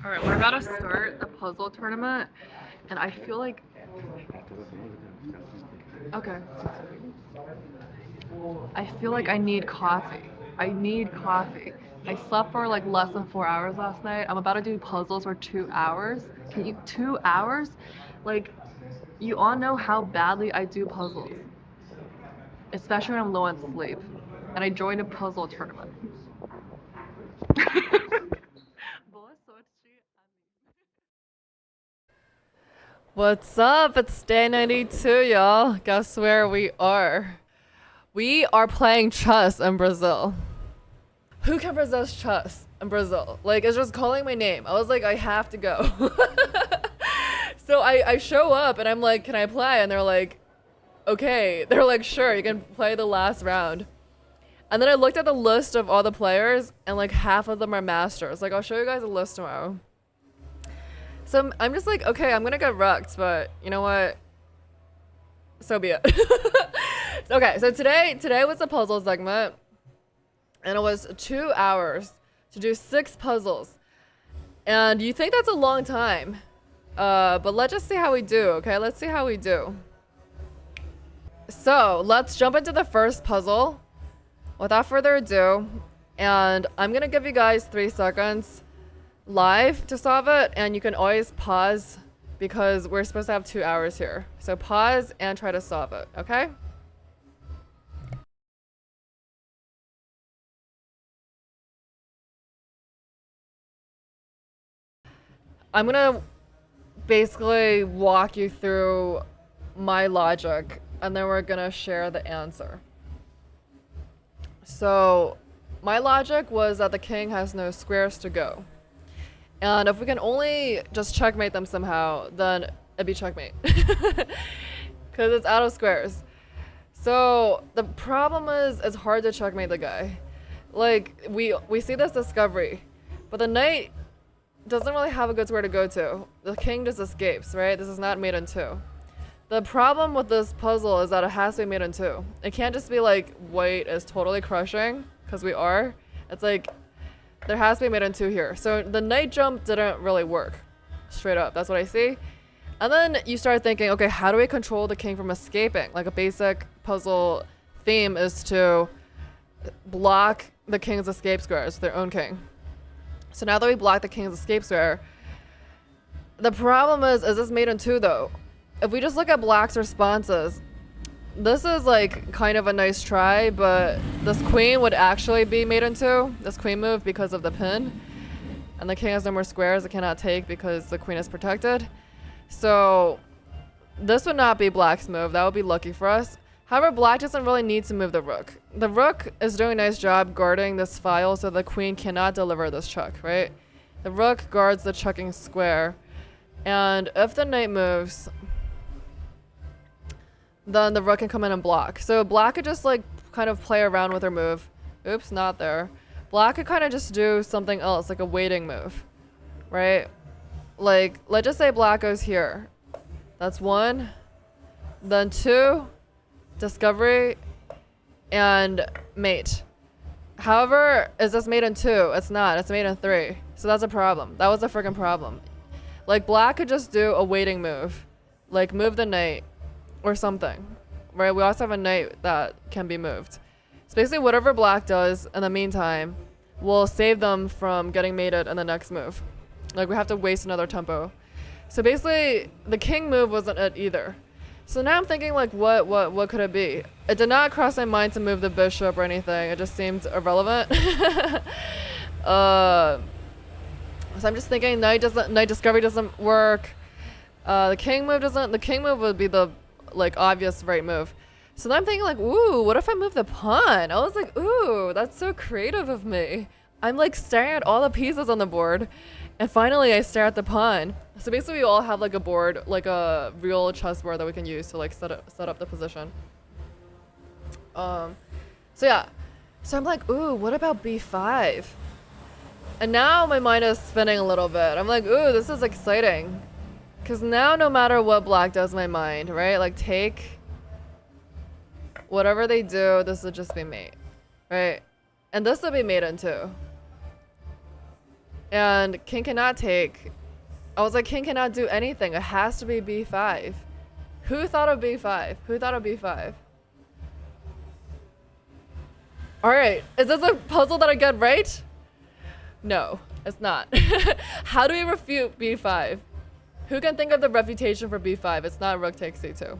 All right, we're about to start the puzzle tournament, and I feel like okay. I feel like I need coffee. I need coffee. I slept for like less than 4 hours last night. I'm about to do puzzles for 2 hours. Can you 2 hours? Like, you all know how badly I do puzzles, especially when I'm low on sleep. And I joined a puzzle tournament. What's up? It's day 92, y'all. Guess where we are? We are playing chess in Brazil. Who can possess chess in Brazil? Like, it's just calling my name. I was like, I have to go. So I show up and I'm like, can I play? And they're like, okay. They're like, sure, you can play the last round. And then I looked at the list of all the players and like half of them are masters. Like, I'll show you guys a list tomorrow. So I'm just like, okay, I'm gonna get wrecked, but you know what? So be it. Okay, so today was a puzzle segment, and it was 2 hours to do 6 puzzles. And you think that's a long time, but let's just see how we do, okay? Let's see how we do. So let's jump into the first puzzle without further ado, and I'm gonna give you guys 3 seconds live to solve it, and you can always pause because we're supposed to have 2 hours here. So pause and try to solve it, okay? I'm gonna basically walk you through my logic and then we're gonna share the answer. So my logic was that the king has no squares to go. And if we can only just checkmate them somehow, then it'd be checkmate. Because it's out of squares. So the problem is it's hard to checkmate the guy. Like, we see this discovery, but the knight doesn't really have a good square to go to. The king just escapes, right? This is not made in 2. The problem with this puzzle is that it has to be made in 2. It can't just be like white is totally crushing, because we are. It's like, there has to be made in 2 here. So the knight jump didn't really work. Straight up, that's what I see. And then you start thinking, okay, how do we control the king from escaping? Like, a basic puzzle theme is to block the king's escape squares with their own king. So now that we block the king's escape square, the problem is this made in 2 though? If we just look at black's responses, this is like kind of a nice try, but this queen would actually be made in 2, this queen move, because of the pin. And the king has no more squares it cannot take because the queen is protected. So this would not be black's move. That would be lucky for us. However, black doesn't really need to move the rook. The rook is doing a nice job guarding this file so the queen cannot deliver this check, right? The rook guards the checking square. And if the knight moves, then the rook can come in and block. So black could just like kind of play around with her move. Oops, not there. Black could kind of just do something else, like a waiting move, right? Like, let's just say black goes here. That's 1. Then 2, discovery, and mate. However, is this made in 2? It's not. It's made in 3. So that's a problem. That was a freaking problem. Like, black could just do a waiting move. Like, move the knight or something, right? We also have a knight that can be moved. So basically, whatever black does in the meantime will save them from getting mated in the next move. Like, we have to waste another tempo. So basically, the king move wasn't it either. So now I'm thinking, like, what could it be? It did not cross my mind to move the bishop or anything. It just seemed irrelevant. So I'm just thinking knight discovery doesn't work. The king move doesn't. The king move would be the like obvious right move. So then I'm thinking, like, ooh, what if I move the pawn? I was like, ooh, that's so creative of me. I'm like staring at all the pieces on the board, and finally I stare at the pawn. So basically we all have like a board, like a real chessboard that we can use to like set up the position. So yeah. So I'm like, ooh, what about b5? And now my mind is spinning a little bit. I'm like, ooh, this is exciting. Because now no matter what black does my mind, right? Like, take whatever they do, this would just be mate, right? And this will be mate in 2. And king cannot take. I was like, king cannot do anything. It has to be b5. Who thought of b5? Who thought of b5? All right, is this a puzzle that I get right? No, it's not. How do we refute b5? Who can think of the refutation for b5? It's not rook takes c2.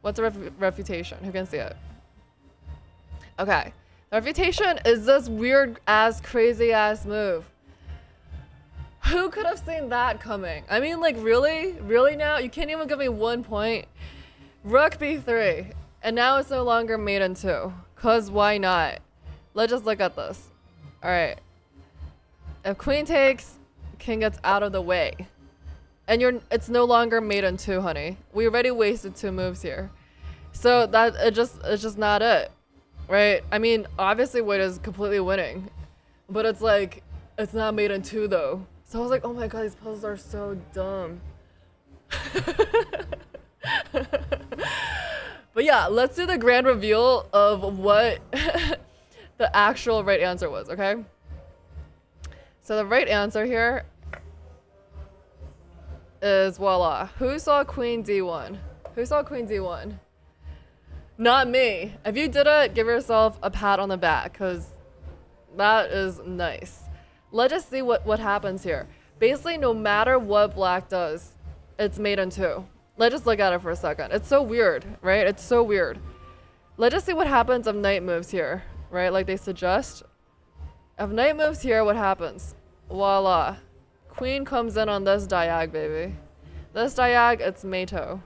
What's a refutation? Who can see it? Okay, the refutation is this weird ass, crazy ass move. Who could have seen that coming? I mean, like, really? Really now? You can't even give me 1 point? Rook b3. And now it's no longer mate in 2. Cause why not? Let's just look at this. Alright. If queen takes, king gets out of the way. And it's no longer mate in 2, honey. We already wasted 2 moves here. So it's just not it. Right? I mean, obviously white is completely winning. But it's like, it's not mate in 2 though. So I was like, oh my god, these puzzles are so dumb. But yeah, let's do the grand reveal of what the actual right answer was, okay? So the right answer here is voila. Who saw queen d1? Who saw queen d1? Not me. If you did it, give yourself a pat on the back, because that is nice. Let's just see what happens here. Basically, no matter what black does, it's mate in 2. Let's just look at it for a second. It's so weird, right? It's so weird. Let's just see what happens if knight moves here, right? Like they suggest. If knight moves here, what happens? Voila. Queen comes in on this diag, baby. This diag, it's mato.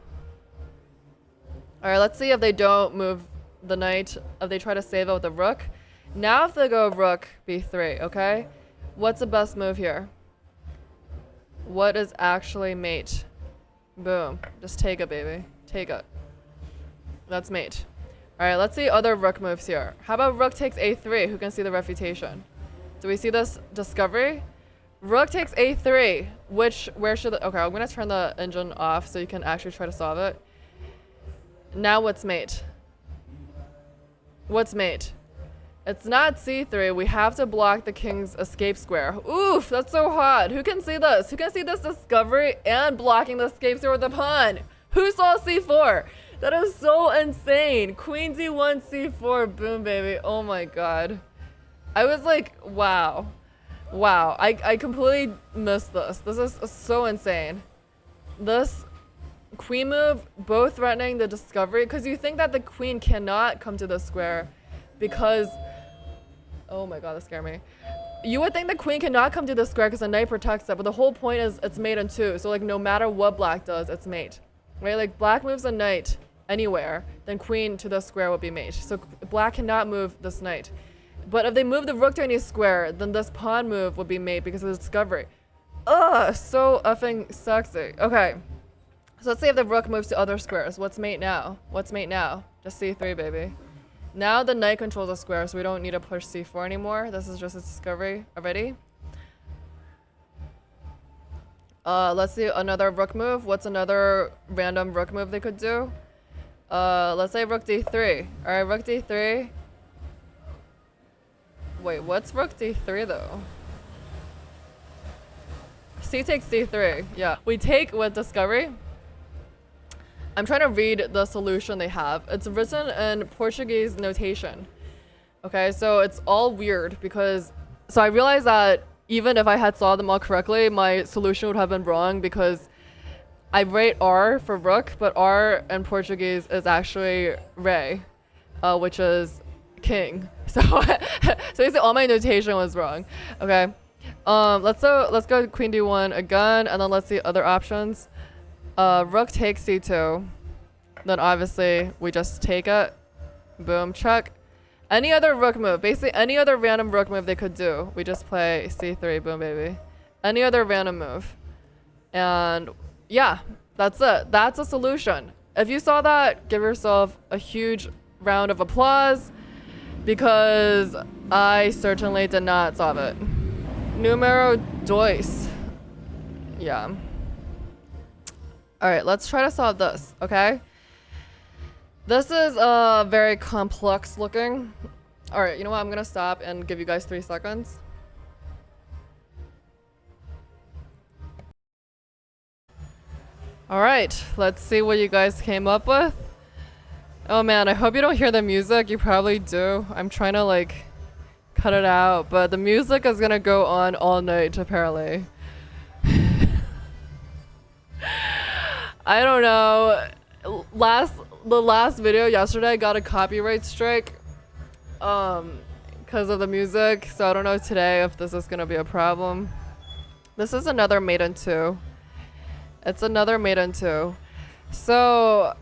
All right, let's see if they don't move the knight, if they try to save it with the rook. Now if they go rook b3, okay? What's the best move here? What is actually mate? Boom. Just take it, baby. Take it. That's mate. Alright, let's see other rook moves here. How about rook takes a3? Who can see the refutation? Do we see this discovery? Rook takes a3. Where should okay, I'm gonna turn the engine off so you can actually try to solve it. Now what's mate? What's mate? It's not c3. We have to block the king's escape square. Oof, that's so hot. Who can see this? Who can see this discovery and blocking the escape square with the pawn? Who saw c4? That is so insane. Queen d1, c4. Boom, baby. Oh my god. I was like, wow. Wow. I completely missed this. This is so insane. This queen move, both threatening the discovery, because you think that the queen cannot come to the square because... Oh my god, that scared me. You would think the queen cannot come to the square because the knight protects it, but the whole point is it's mate in 2. So like no matter what black does, it's mate. Right? Like black moves a knight anywhere, then queen to the square would be mate. So black cannot move this knight. But if they move the rook to any square, then this pawn move would be mate because of the discovery. Ugh, so effing sexy. Okay. So let's see if the rook moves to other squares. What's mate now? What's mate now? Just c3, baby. Now the knight controls a square, so we don't need to push c4 anymore. This is just a discovery already. Let's see another rook move. What's another random rook move they could do? Let's say rook d3. Alright, rook d3. Wait, what's rook d3 though? C takes d3. Yeah, we take with discovery. I'm trying to read the solution they have. It's written in Portuguese notation. Okay, so it's all weird because... So I realized that even if I had solved them all correctly, my solution would have been wrong because I write R for rook, but R in Portuguese is actually rei, which is king. So, so basically all my notation was wrong. Okay, let's go queen d1 again, and then let's see other options. Rook takes c2. Then obviously we just take it. Boom, check. Any other rook move, basically any other random rook move they could do, we just play c3, boom, baby. Any other random move. And yeah, that's it. That's a solution. If you saw that, give yourself a huge round of applause because I certainly did not solve it. Numero dos. Yeah. All right, let's try to solve this, okay? This is very complex looking. All right, you know what? I'm gonna stop and give you guys 3 seconds. All right, let's see what you guys came up with. Oh man, I hope you don't hear the music. You probably do. I'm trying to like cut it out, but the music is gonna go on all night apparently. I don't know. The last video yesterday got a copyright strike because of the music, so I don't know today if this is gonna be a problem. This is another Maiden 2. It's another Maiden 2. So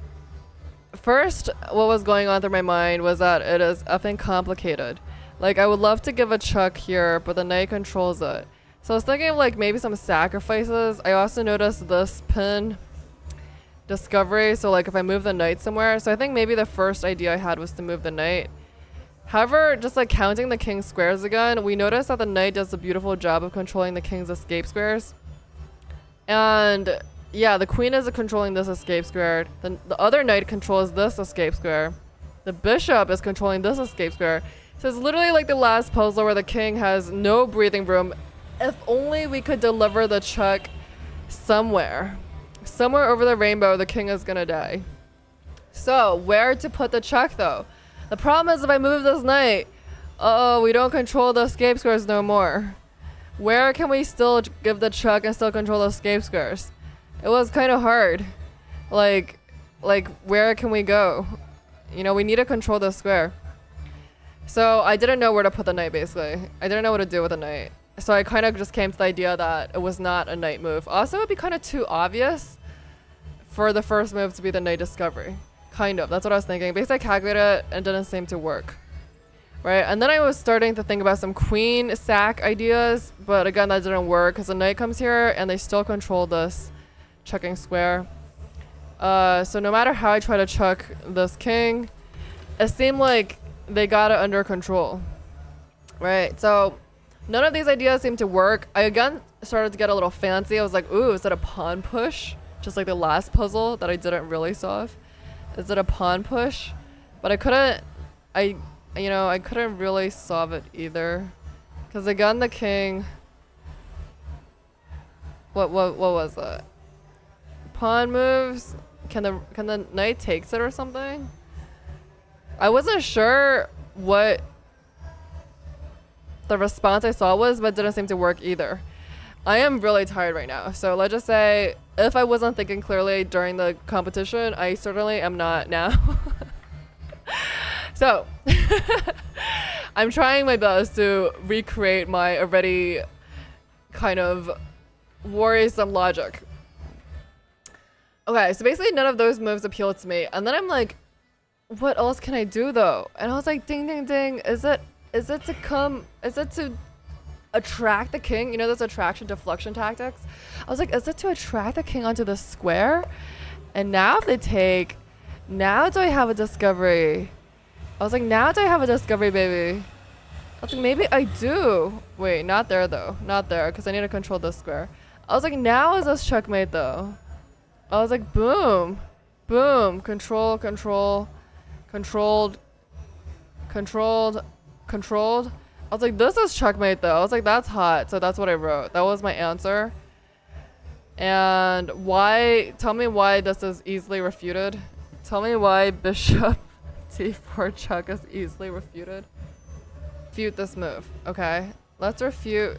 first, what was going on through my mind was that it is effing complicated. Like, I would love to give a chuck here, but the knight controls it. So I was thinking of like maybe some sacrifices. I also noticed this pin discovery, so like if I move the knight somewhere. So I think maybe the first idea I had was to move the knight. However, just like counting the king's squares again, we notice that the knight does a beautiful job of controlling the king's escape squares. And yeah, the queen is controlling this escape square. The other knight controls this escape square. The bishop is controlling this escape square. So it's literally like the last puzzle where the king has no breathing room. If only we could deliver the chuck somewhere. Somewhere over the rainbow, the king is gonna die. So where to put the chuck though? The problem is if I move this knight, we don't control the escape squares no more. Where can we still give the chuck and still control the escape squares? It was kind of hard. Like where can we go? You know, we need to control the square. So I didn't know where to put the knight basically. I didn't know what to do with the knight. So I kind of just came to the idea that it was not a knight move. Also, it would be kind of too obvious for the first move to be the knight discovery. Kind of, that's what I was thinking. Basically I calculated it and it didn't seem to work. Right, and then I was starting to think about some queen sack ideas, but again that didn't work because the knight comes here and they still control this chucking square. So no matter how I try to chuck this king, it seemed like they got it under control. Right, so none of these ideas seemed to work. I again started to get a little fancy. I was like, ooh, is it a pawn push? Just like the last puzzle that I didn't really solve. Is it a pawn push? But I couldn't really solve it either. Because again, the king... What was that? Pawn moves? Can the knight takes it or something? I wasn't sure what the response I saw was, but it didn't seem to work either. I am really tired right now. So let's just say, if I wasn't thinking clearly during the competition, I certainly am not now. So, I'm trying my best to recreate my already kind of worrisome logic. Okay, so basically none of those moves appealed to me. And then I'm like, what else can I do though? And I was like, ding, ding, ding. Is it to attract the king? You know, those attraction deflection tactics? I was like, is it to attract the king onto the square? And now if they take, now do I have a discovery? I was like, now do I have a discovery, baby? I was like, maybe I do. Wait, not there though. Not there, because I need to control this square. I was like, now is this checkmate though? I was like, boom. Boom. Control, control, controlled, controlled, controlled. I was like, this is checkmate though. I was like, that's hot. So that's what I wrote. That was my answer. And why, tell me why this is easily refuted. Tell me why bishop t4 chuck is easily refuted. Refute this move. Okay, let's refute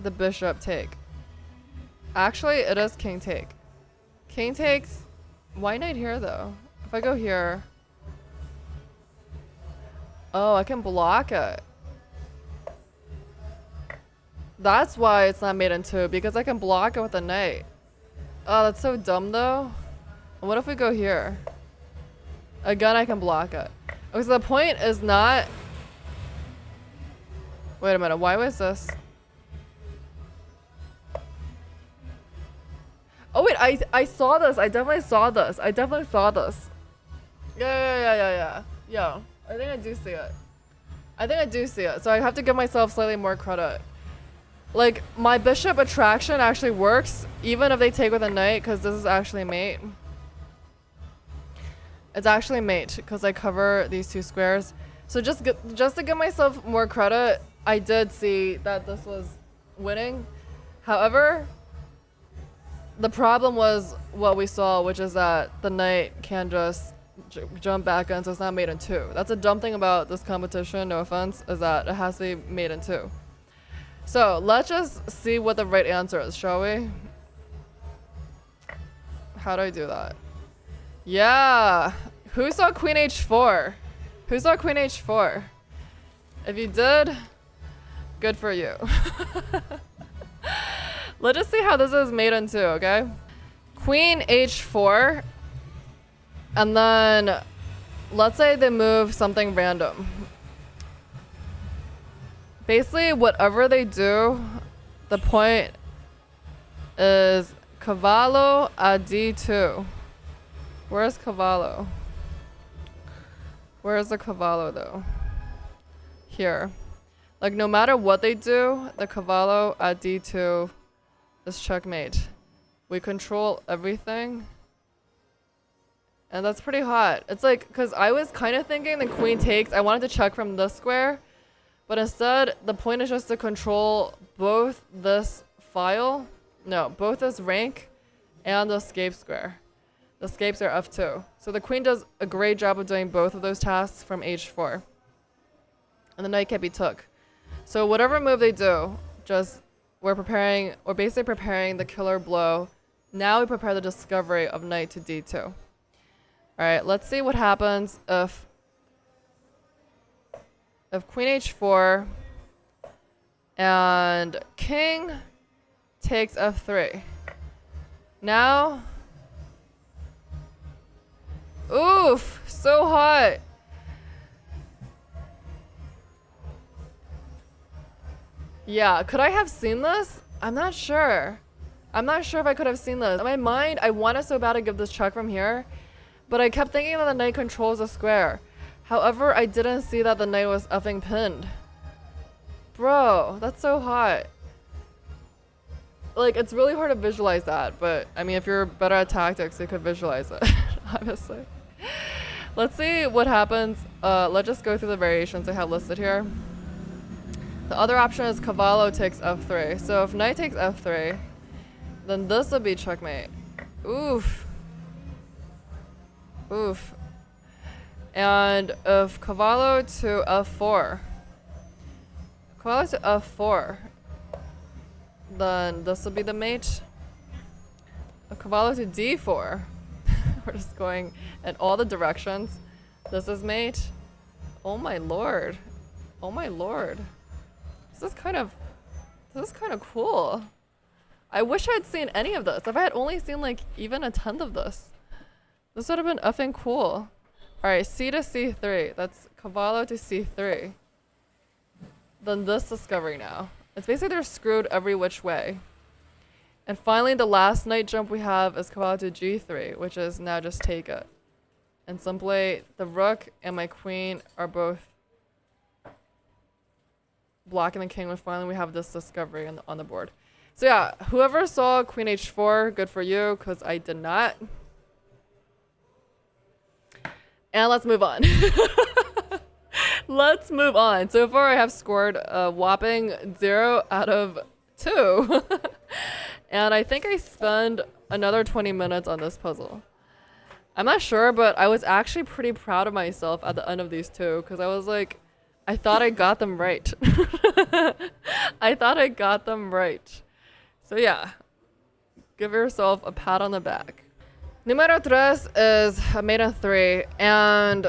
the bishop take. Actually, it is king take. King takes. Why knight here though? If I go here. Oh, I can block it. That's why it's not Maiden 2, because I can block it with a knight. Oh, that's so dumb though. And what if we go here? Again, I can block it. Okay, so the point is not... Wait a minute, why was this? Oh wait, I saw this. I definitely saw this. I definitely saw this. Yeah. I think I do see it. I think I do see it. So I have to give myself slightly more credit. Like, my bishop attraction actually works, even if they take with a knight, because this is actually mate. It's actually mate, because I cover these two squares. So just to give myself more credit, I did see that this was winning. However, the problem was what we saw, which is that the knight can just jump back in, so it's not made in two. That's a dumb thing about this competition, no offense, is that it has to be made in two. So let's just see what the right answer is, shall we? How do I do that? Yeah. Who saw Queen H4? Who saw Queen H4? If you did, good for you. Let's just see how this is made into, okay? Queen H4, and then let's say they move something random. Basically, whatever they do, the point is cavallo a d2. Where's cavallo? Where's the cavallo though? Here. Like no matter what they do, the cavallo at d2 is checkmate. We control everything. And that's pretty hot. It's like, because I was kind of thinking the queen takes, I wanted to check from this square, but instead the point is just to control both this file, no, both this rank and the escape square. The escapes are F2. So the queen does a great job of doing both of those tasks from H4. And the knight can't be took. So whatever move they do, just we're basically preparing the killer blow. Now we prepare the discovery of knight to d2. All right, let's see what happens if queen h4 and king takes f3. Now, oof, so hot. Yeah, could I have seen this? I'm not sure. I'm not sure if I could have seen this. In my mind, I wanted so bad to give this check from here, but I kept thinking that the knight controls a square. However, I didn't see that the knight was effing pinned. Bro, that's so hot. Like, it's really hard to visualize that, but I mean, if you're better at tactics, you could visualize it, obviously. Let's see what happens. Let's just go through the variations I have listed here. The other option is cavallo takes f3. So if knight takes f3, then this would be checkmate. Oof. Oof. And if cavallo to f4, cavallo to f4, then this will be the mate. A cavallo to d4. We're just going in all the directions. This is mate. Oh my lord. Oh my lord. This is kind of cool. I wish I had seen any of this. If I had only seen like even a tenth of this, this would have been effing cool. All right, c to c3. That's cavallo to c3. Then this discovery now. It's basically they're screwed every which way. And finally, the last knight jump we have is cavallo to g3, which is now just take it. And simply, the rook and my queen are both blocking the king when finally we have this discovery on the board. So yeah, whoever saw queen h4, good for you, because I did not. And let's move on. Let's move on. So far I have scored a whopping 0 out of 2. And I think I spent another 20 minutes on this puzzle. I'm not sure, but I was actually pretty proud of myself at the end of these two, because I was like, I thought I got them right. I thought I got them right. So yeah, give yourself a pat on the back. Numero 3 is a maiden 3 and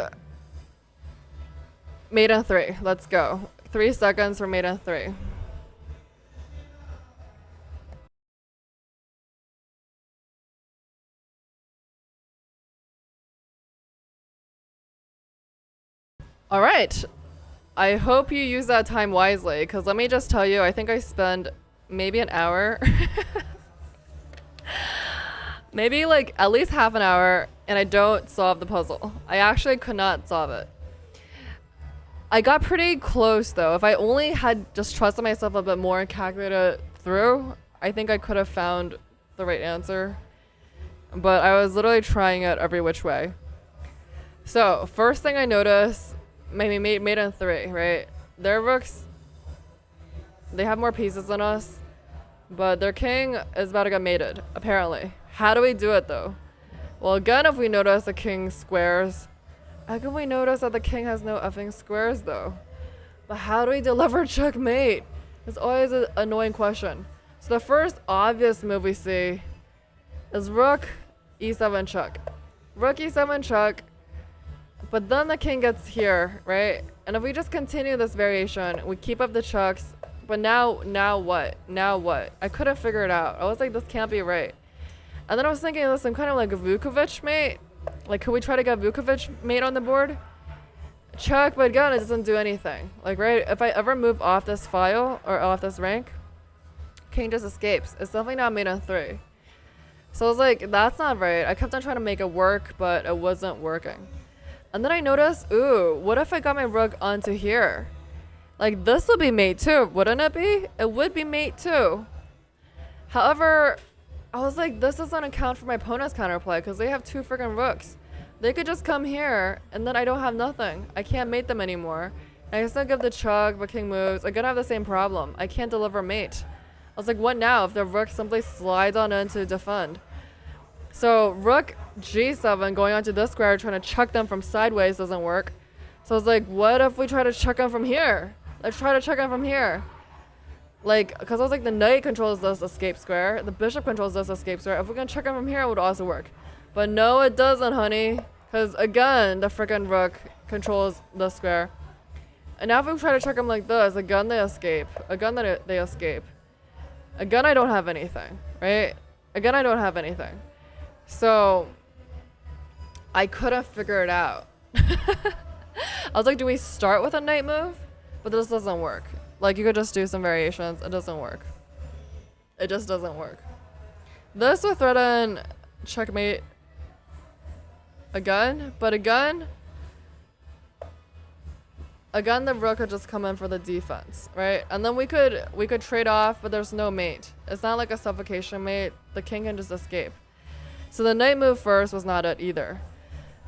maiden 3. Let's go. 3 seconds for maiden 3. All right. I hope you use that time wisely, because let me just tell you, I think I spent maybe an hour, maybe like at least half an hour, and I don't solve the puzzle. I actually could not solve it. I got pretty close though. If I only had just trusted myself a bit more and calculated it through, I think I could have found the right answer. But I was literally trying it every which way. So first thing I noticed, maybe maiden 3, right? Their rooks, they have more pieces than us. But their king is about to get mated, apparently. How do we do it though? Well, again, if we notice the king squares, how can we notice that the king has no effing squares though? But how do we deliver checkmate? It's always an annoying question. So the first obvious move we see is rook e7 check. Rook e7 check, but then the king gets here, right? And if we just continue this variation, we keep up the checks, but now what? Now what? I couldn't figure it out. I was like, this can't be right. And then I was thinking of some kind of like Vukovic mate. Like, could we try to get Vukovic mate on the board? Check, but again, it doesn't do anything. Like, right, if I ever move off this file or off this rank, king just escapes. It's definitely not mate on 3. So I was like, that's not right. I kept on trying to make it work, but it wasn't working. And then I noticed, ooh, what if I got my rook onto here? Like, this would be mate too, wouldn't it be? It would be mate too. However, I was like, this doesn't account for my opponent's counterplay because they have 2 freaking rooks. They could just come here and then I don't have nothing. I can't mate them anymore. I can still give the chug, but king moves. I'm gonna have the same problem. I can't deliver mate. I was like, what now if the rook simply slides on in to defend? So rook g7 going onto this square, trying to chuck them from sideways doesn't work. So I was like, what if we try to chuck them from here? Let's try to chuck them from here. Like, because I was like, the knight controls this escape square. The bishop controls this escape square. If we're going to chuck them from here, it would also work. But no, it doesn't, honey. Because again, the freaking rook controls this square. And now if we try to chuck them like this, again, they escape. Again, they escape. Again, I don't have anything, right? Again, I don't have anything. So I couldn't figure it out. I was like, do we start with a knight move? But this doesn't work. Like, you could just do some variations. It doesn't work. It just doesn't work. This would threaten checkmate again, but again, the rook could just come in for the defense, right? And then we could trade off, but there's no mate. It's not like a suffocation mate. The king can just escape. So the knight move first was not it either.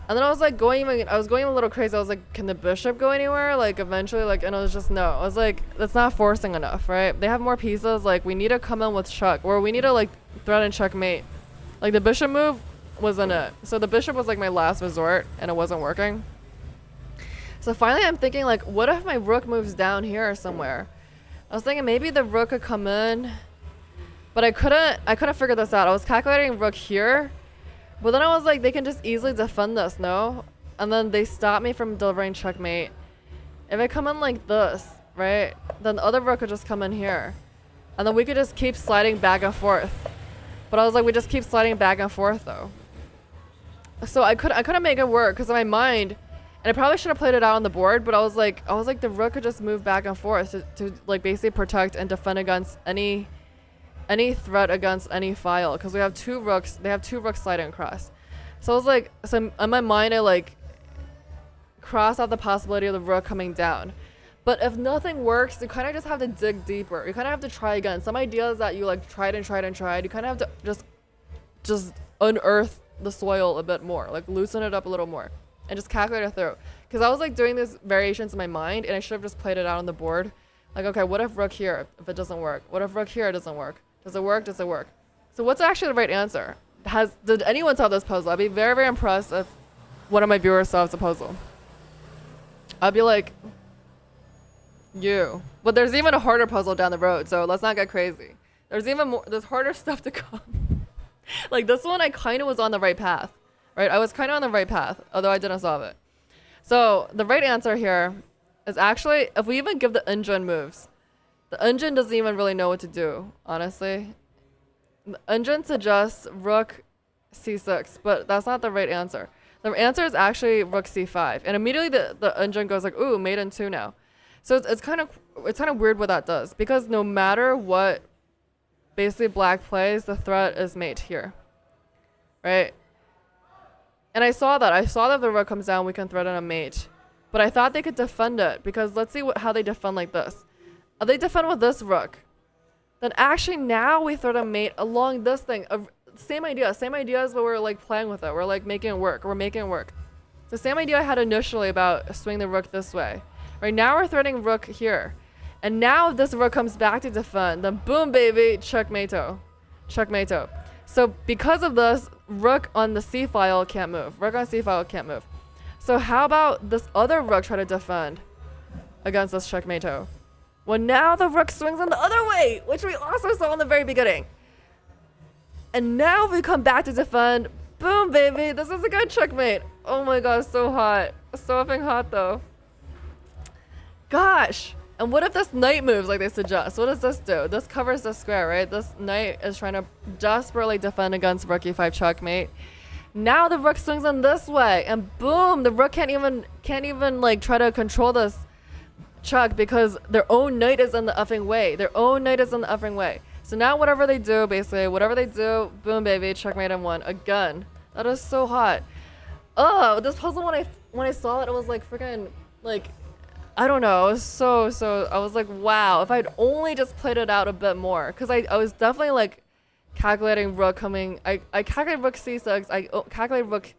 And then I was like going a little crazy. I was like, can the bishop go anywhere? Like eventually, like, and it was just no. I was like, that's not forcing enough, right? They have more pieces. Like, we need to come in with check, or we need to like threaten checkmate. Like the bishop move wasn't it. So the bishop was like my last resort, and it wasn't working. So finally, I'm thinking like, what if my rook moves down here somewhere? I was thinking maybe the rook could come in, but I couldn't figure this out. I was calculating rook here. But then I was like, they can just easily defend this, no? And then they stop me from delivering checkmate. If I come in like this, right? Then the other rook could just come in here. And then we could just keep sliding back and forth. But I was like, we just keep sliding back and forth though. So I couldn't make it work because in my mind, and I probably should have played it out on the board, but I was like, the rook could just move back and forth to like basically protect and defend against any threat against any file, because we have 2 rooks. They have 2 rooks sliding across. So I was like, so in my mind I like cross out the possibility of the rook coming down. But if nothing works, you kind of just have to dig deeper. You kind of have to try again. Some ideas that you like tried, you kind of have to just unearth the soil a bit more, like loosen it up a little more and just calculate it through. Because I was like doing these variations in my mind and I should have just played it out on the board. Like, okay, what if rook here if it doesn't work? What if rook here it doesn't work? Does it work? Does it work? So what's actually the right answer? Did anyone solve this puzzle? I'd be very, very impressed if one of my viewers solves the puzzle. I'd be like, you. But there's even a harder puzzle down the road, so let's not get crazy. There's harder stuff to come. Like this one, I kind of was on the right path, right? I was kind of on the right path, although I didn't solve it. So the right answer here is actually, if we even give the engine moves, the engine doesn't even really know what to do, honestly. The engine suggests rook c6, but that's not the right answer. The answer is actually rook c5, and immediately the engine goes like, ooh, mate in 2 now. So it's kind of weird what that does, because no matter what basically black plays, the threat is mate here, right? And I saw that if the rook comes down, we can threaten a mate. But I thought they could defend it, because let's see how they defend like this. They defend with this rook. Then actually now we threaten a mate along this thing. Same idea as what we're like playing with it. We're like making it work. We're making it work. The same idea I had initially about swing the rook this way. Right now we're threatening rook here. And now if this rook comes back to defend, then boom, baby, checkmate-o. Checkmate-o. So because of this, rook on the c file can't move. Rook on c file can't move. So how about this other rook try to defend against this checkmate-o? Well, now the rook swings in the other way, which we also saw in the very beginning. And now if we come back to defend, boom, baby, this is a good checkmate. Oh my god, so hot. So effing hot, though. Gosh. And what if this knight moves like they suggest? What does this do? This covers the square, right? This knight is trying to desperately defend against rook e5 checkmate. Now the rook swings in this way, and boom, the rook can't even like try to control this check because their own knight is in the effing way. Their own knight is in the effing way. So now whatever they do, basically, whatever they do, boom, baby, checkmate and won again. That is so hot. Oh, this puzzle when I saw it, it was like freaking like. I don't know, it was so, I was like, wow, if I'd only just played it out a bit more. Because I was definitely like calculating rook coming, I calculated rook c6, I calculated rook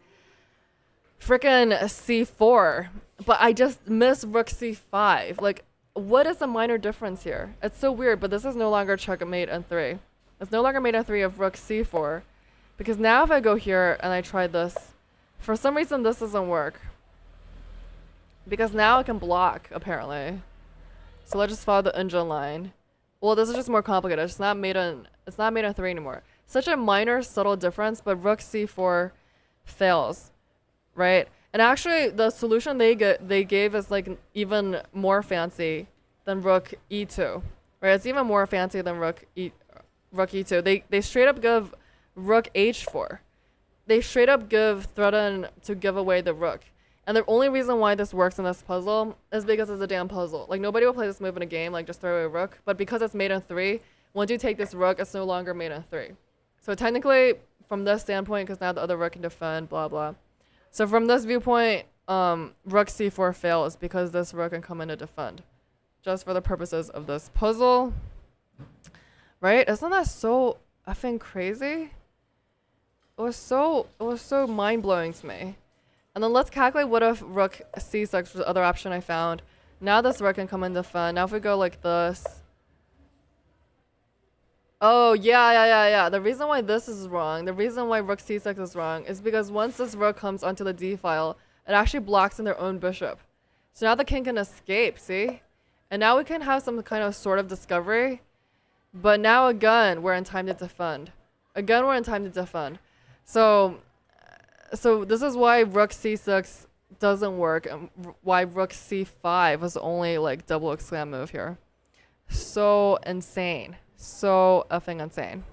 freaking c4, but I just missed rook c5. Like, what is the minor difference here? It's so weird, but this is no longer checkmate and 3. It's no longer mate and 3 of rook c4. Because now if I go here and I try this, for some reason this doesn't work. Because now I can block, apparently. So let's just follow the engine line. Well, this is just more complicated. It's not mate and 3 anymore. Such a minor, subtle difference, but rook c4 fails, right? And actually, the solution they gave is like even more fancy than rook e2, right? It's even more fancy than rook e2. They straight up give rook h4. They straight up threaten to give away the rook. And the only reason why this works in this puzzle is because it's a damn puzzle. Like, nobody will play this move in a game, like just throw away a rook. But because it's mate and 3, once you take this rook, it's no longer mate and 3. So technically, from this standpoint, because now the other rook can defend, blah, blah. So from this viewpoint, rook c4 fails because this rook can come in to defend. Just for the purposes of this puzzle. Right? Isn't that so effing crazy? It was so mind-blowing to me. And then let's calculate what if rook c6 was the other option I found. Now this rook can come and defend. Now if we go like this. Oh, yeah. The reason why this is wrong, the reason why rook c6 is wrong is because once this rook comes onto the d file, it actually blocks in their own bishop. So now the king can escape, see? And now we can have some kind of sort of discovery. But now again, we're in time to defend. So this is why rook c6 doesn't work and why rook c5 was only like double exclam move here. So insane. So effing insane.